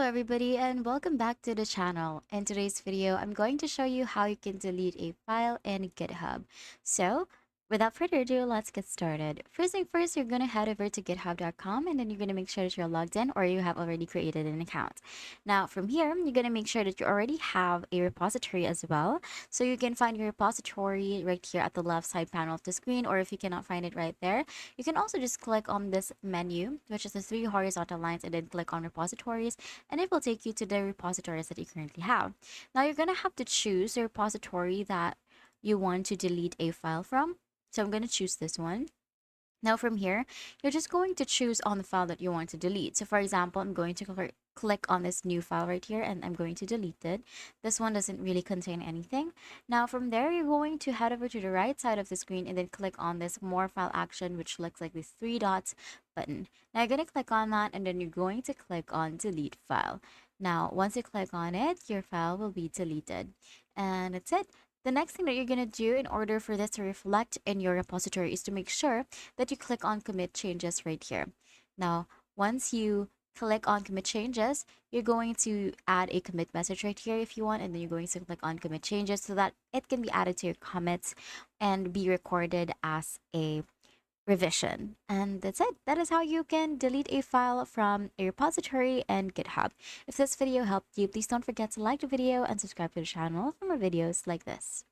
everybody, and welcome back to the channel. In today's video, I'm going to show you how you can delete a file in GitHub. So without further ado, let's get started. First thing first, you're going to head over to github.com and then you're going to make sure that you're logged in or you have already created an account. Now from here, you're going to make sure that you already have a repository as well. So you can find your repository right here at the left side panel of the screen, or if you cannot find it right there, you can also just click on this menu, which is the three horizontal lines, and then click on repositories, and it will take you to the repositories that you currently have. Now you're going to have to choose the repository that you want to delete a file from. So I'm going to choose this one. Now from here, you're just going to choose on the file that you want to delete. So for example, I'm going to click on this new file right here and I'm going to delete it. This one doesn't really contain anything. Now from there, you're going to head over to the right side of the screen and then click on this more file action, which looks like this three dots button. Now you're going to click on that and then you're going to click on delete file. Now, once you click on it, your file will be deleted. And that's it. The next thing that you're going to do in order for this to reflect in your repository is to make sure that you click on commit changes right here. Now, once you click on commit changes, you're going to add a commit message right here if you want, and then you're going to click on commit changes so that it can be added to your commits and be recorded as a revision. And that's it. That is how you can delete a file from a repository and GitHub. If this video helped you, please don't forget to like the video and subscribe to the channel for more videos like this.